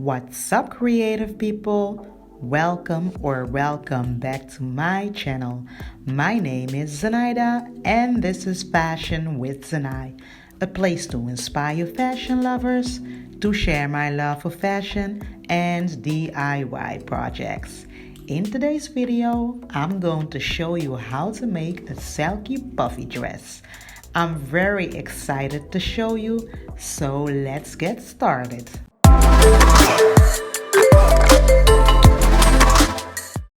What's up, creative people? Welcome back to my channel. My name is Zenaida and this is Fashion with Zenai, a place to inspire fashion lovers, to share my love for fashion and DIY projects. In today's video, I'm going to show you how to make a Selkie puffy dress. I'm very excited to show you, so let's get started.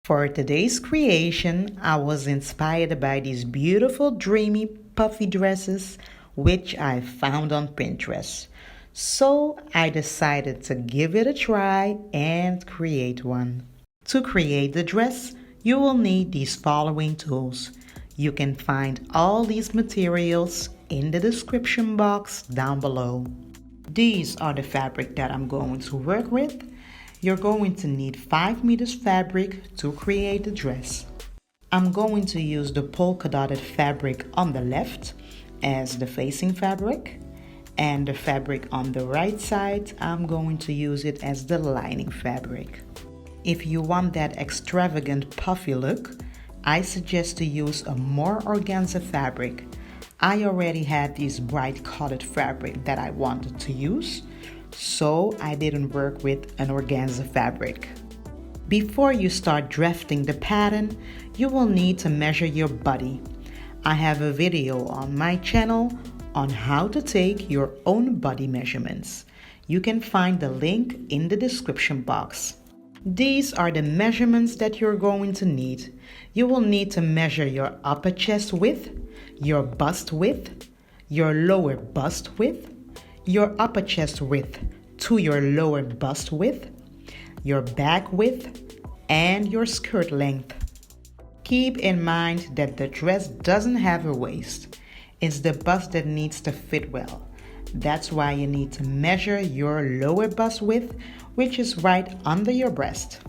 For today's creation, I was inspired by these beautiful dreamy puffy dresses which I found on Pinterest. So I decided to give it a try and create one. To create the dress, you will need these following tools. You can find all these materials in the description box down below. These are the fabric that I'm going to work with. You're going to need 5 meters fabric to create the dress. I'm going to use the polka dotted fabric on the left as the facing fabric, and the fabric on the right side, I'm going to use it as the lining fabric. If you want that extravagant puffy look, I suggest to use a more organza fabric. I already had this bright colored fabric that I wanted to use, so I didn't work with an organza fabric. Before you start drafting the pattern, you will need to measure your body. I have a video on my channel on how to take your own body measurements. You can find the link in the description box. These are the measurements that you're going to need. You will need to measure your upper chest width, your bust width, your lower bust width, your upper chest width to your lower bust width, your back width, and your skirt length. Keep in mind that the dress doesn't have a waist. It's the bust that needs to fit well. That's why you need to measure your lower bust width, which is right under your breast.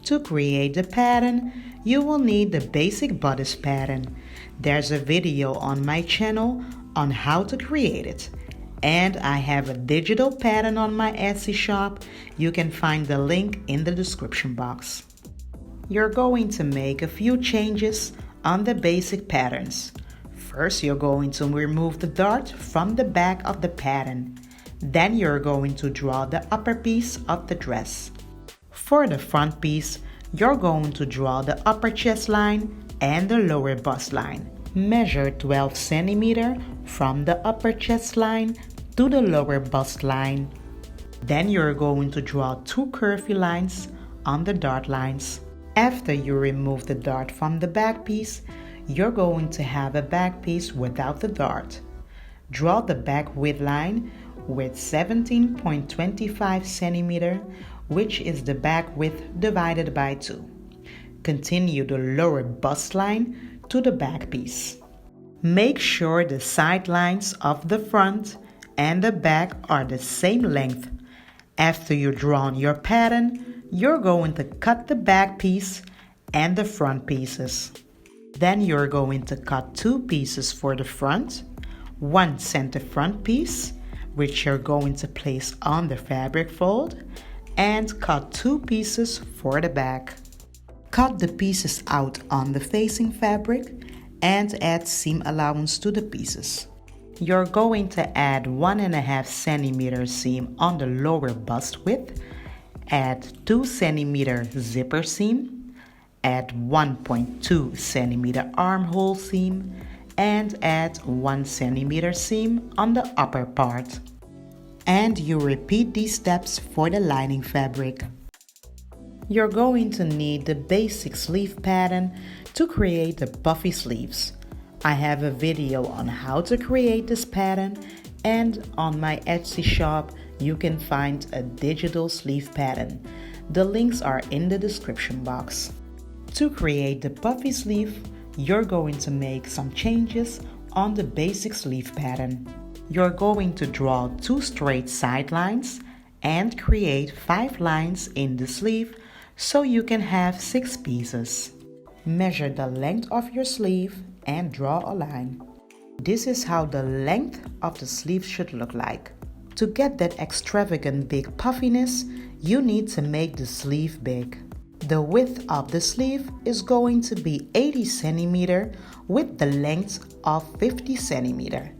To create the pattern, you will need the Basic Bodice Pattern. There's a video on my channel on how to create it. And I have a digital pattern on my Etsy shop. You can find the link in the description box. You're going to make a few changes on the basic patterns. First, you're going to remove the dart from the back of the pattern. Then you're going to draw the upper piece of the dress. For the front piece, you're going to draw the upper chest line and the lower bust line. Measure 12 centimeters from the upper chest line to the lower bust line. Then you're going to draw 2 curvy lines on the dart lines. After you remove the dart from the back piece, you're going to have a back piece without the dart. Draw the back width line with 17.25 centimeters, which is the back width divided by 2. Continue the lower bust line to the back piece. Make sure the side lines of the front and the back are the same length. After you've drawn your pattern, you're going to cut the back piece and the front pieces. Then you're going to cut 2 pieces for the front, 1 center front piece, which you're going to place on the fabric fold, and cut 2 pieces for the back. Cut the pieces out on the facing fabric and add seam allowance to the pieces. You're going to add 1.5 centimeter seam on the lower bust width, add 2 centimeter zipper seam, add 1.2 centimeter armhole seam, and add 1 centimeter seam on the upper part. And you repeat these steps for the lining fabric. You're going to need the basic sleeve pattern to create the puffy sleeves. I have a video on how to create this pattern, and on my Etsy shop you can find a digital sleeve pattern. The links are in the description box. To create the puffy sleeve, you're going to make some changes on the basic sleeve pattern. You're going to draw 2 straight side lines and create 5 lines in the sleeve so you can have 6 pieces. Measure the length of your sleeve and draw a line. This is how the length of the sleeve should look like. To get that extravagant big puffiness, You need to make the sleeve big. The width of the sleeve is going to be 80 cm with the length of 50 cm.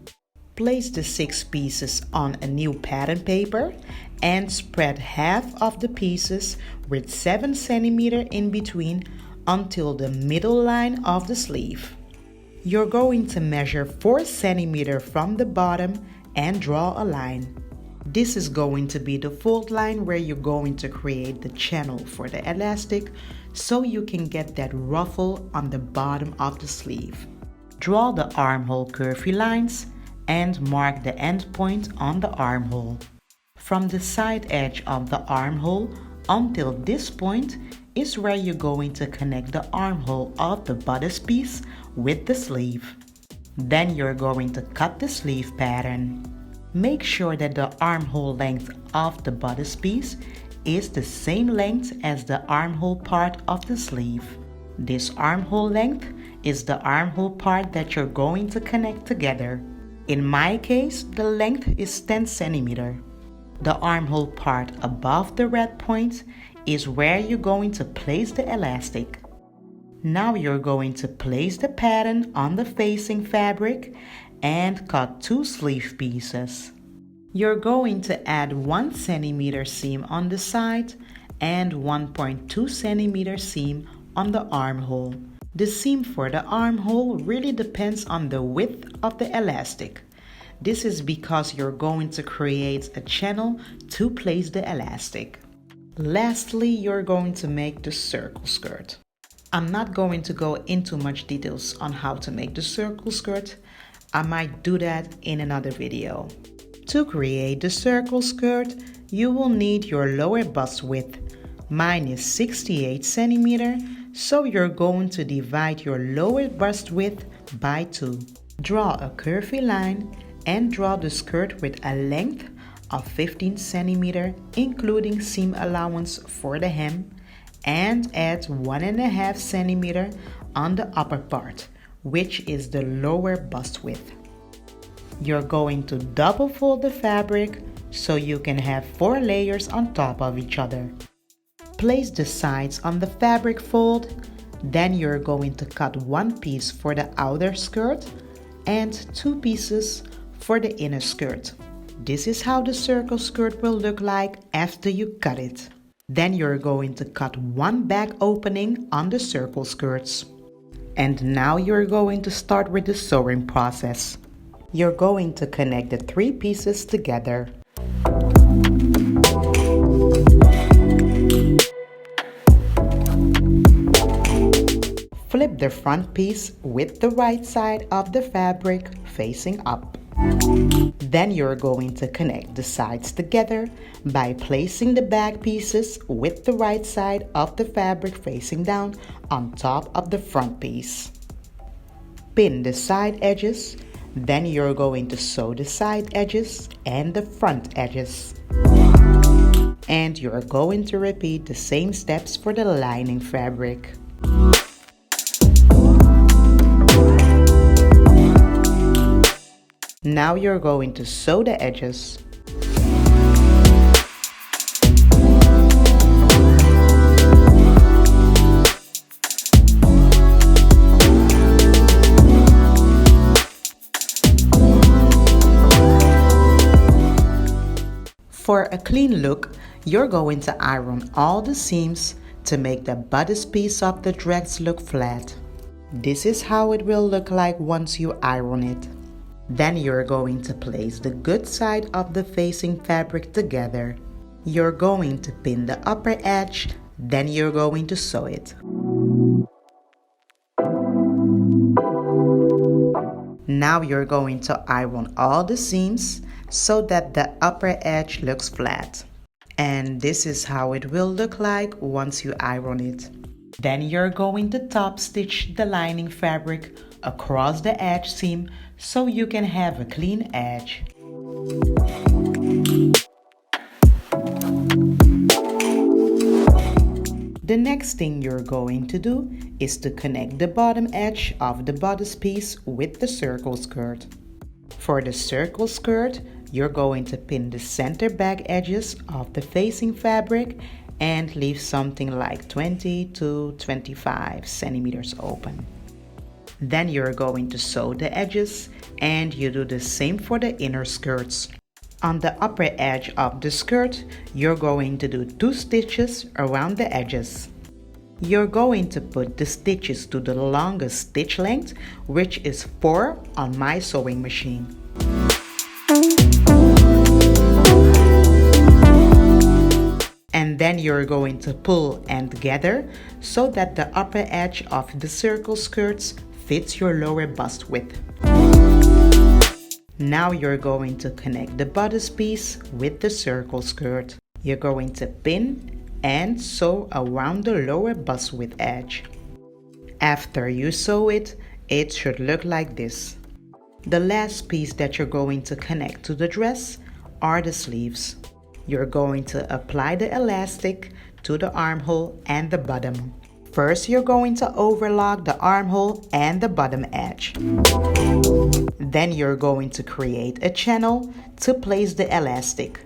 Place the 6 pieces on a new pattern paper and spread half of the pieces with 7 cm in between until the middle line of the sleeve. You're going to measure 4 cm from the bottom and draw a line. This is going to be the fold line where you're going to create the channel for the elastic so you can get that ruffle on the bottom of the sleeve. Draw the armhole curvy lines and mark the end point on the armhole. From the side edge of the armhole until this point is where you're going to connect the armhole of the bodice piece with the sleeve. Then you're going to cut the sleeve pattern. Make sure that the armhole length of the bodice piece is the same length as the armhole part of the sleeve. This armhole length is the armhole part that you're going to connect together. In my case, the length is 10 cm. The armhole part above the red point is where you're going to place the elastic. Now you're going to place the pattern on the facing fabric and cut 2 sleeve pieces. You're going to add 1 cm seam on the side and 1.2 cm seam on the armhole. The seam for the armhole really depends on the width of the elastic. This is because you're going to create a channel to place the elastic. Lastly, you're going to make the circle skirt. I'm not going to go into much details on how to make the circle skirt. I might do that in another video. To create the circle skirt, you will need your lower bust width. Mine is 68 cm, so you're going to divide your lower bust width by 2. Draw a curvy line and draw the skirt with a length of 15 cm, including seam allowance for the hem, and add 1.5 cm on the upper part, which is the lower bust width. You're going to double fold the fabric so you can have 4 layers on top of each other. Place the sides on the fabric fold, then you're going to cut 1 piece for the outer skirt and 2 pieces for the inner skirt. This is how the circle skirt will look like after you cut it. Then you're going to cut 1 back opening on the circle skirts. And now you're going to start with the sewing process. You're going to connect the 3 pieces together. Flip the front piece with the right side of the fabric facing up. Then you're going to connect the sides together by placing the back pieces with the right side of the fabric facing down on top of the front piece. Pin the side edges, then you're going to sew the side edges and the front edges. And you're going to repeat the same steps for the lining fabric. Now you're going to sew the edges. For a clean look, you're going to iron all the seams to make the bodice piece of the dress look flat. This is how it will look like once you iron it. Then you're going to place the good side of the facing fabric together. You're going to pin the upper edge, then you're going to sew it. Now you're going to iron all the seams so that the upper edge looks flat. And this is how it will look like once you iron it. Then you're going to top stitch the lining fabric across the edge seam so you can have a clean edge. The next thing you're going to do is to connect the bottom edge of the bodice piece with the circle skirt. For the circle skirt, you're going to pin the center back edges of the facing fabric and leave something like 20 to 25 centimeters open. Then you're going to sew the edges, and you do the same for the inner skirts. On the upper edge of the skirt, you're going to do 2 stitches around the edges. You're going to put the stitches to the longest stitch length, which is 4 on my sewing machine. And then you're going to pull and gather so that the upper edge of the circle skirts fits your lower bust width. Now you're going to connect the bodice piece with the circle skirt. You're going to pin and sew around the lower bust width edge. After you sew it, it should look like this. The last piece that you're going to connect to the dress are the sleeves. You're going to apply the elastic to the armhole and the bottom. First, you're going to overlock the armhole and the bottom edge. Then you're going to create a channel to place the elastic.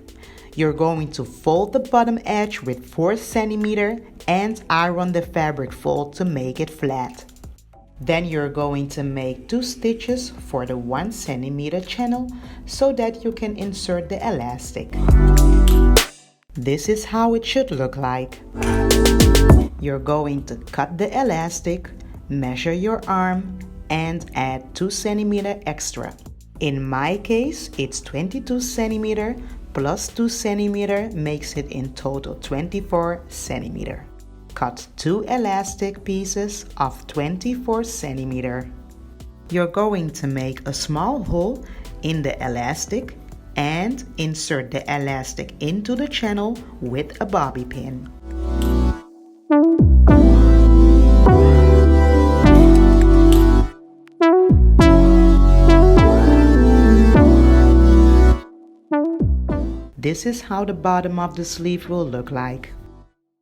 You're going to fold the bottom edge with 4 cm and iron the fabric fold to make it flat. Then you're going to make 2 stitches for the 1 cm channel so that you can insert the elastic. This is how it should look like. You're going to cut the elastic, measure your arm, and add 2 cm extra. In my case, it's 22 cm plus 2 cm makes it in total 24 cm. Cut 2 elastic pieces of 24 cm. You're going to make a small hole in the elastic and insert the elastic into the channel with a bobby pin. This is how the bottom of the sleeve will look like.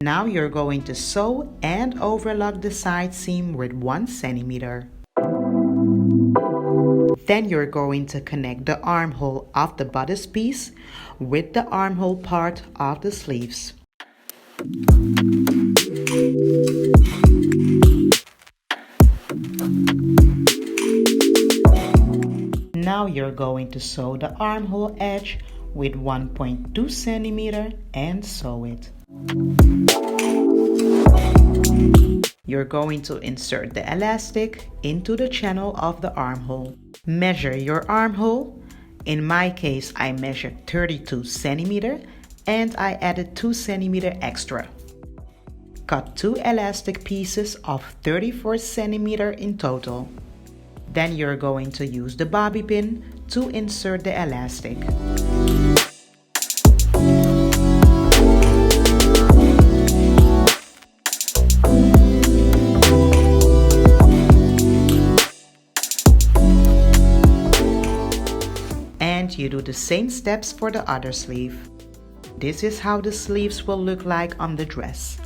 Now you're going to sew and overlock the side seam with 1 cm. Then you're going to connect the armhole of the bodice piece with the armhole part of the sleeves. Now you're going to sew the armhole edge with 1.2 cm and sew it. You're going to insert the elastic into the channel of the armhole. Measure your armhole. In my case, I measured 32 cm and I added 2 cm extra. Cut 2 elastic pieces of 34 cm in total. Then you're going to use the bobby pin to insert the elastic. And you do the same steps for the other sleeve. This is how the sleeves will look like on the dress.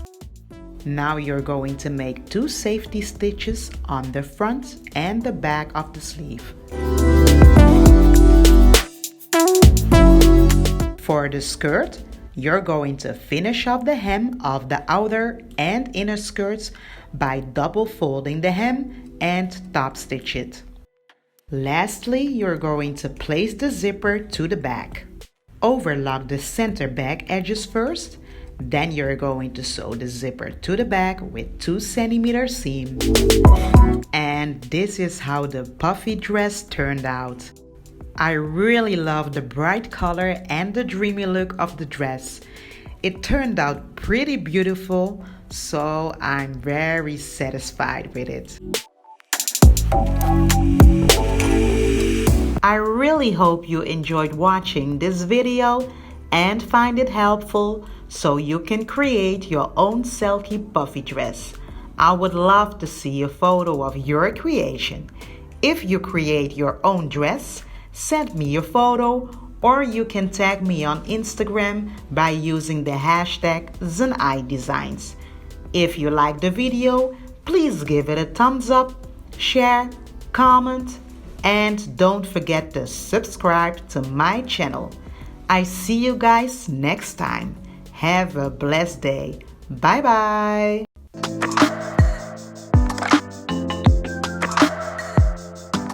Now you're going to make 2 safety stitches on the front and the back of the sleeve. For the skirt, you're going to finish off the hem of the outer and inner skirts by double folding the hem and top stitch it. Lastly, you're going to place the zipper to the back. Overlock the center back edges first. Then you're going to sew the zipper to the back with 2 cm seam. And this is how the puffy dress turned out. I really love the bright color and the dreamy look of the dress. It turned out pretty beautiful, so I'm very satisfied with it. I really hope you enjoyed watching this video and find it helpful so you can create your own Selkie puffy dress. I would love to see a photo of your creation. If you create your own dress, send me your photo, or you can tag me on Instagram by using the hashtag #ZenaiDesigns. If you like the video, please give it a thumbs up, share, comment, And don't forget to subscribe to my channel. I see you guys next time. Have a blessed day. Bye bye.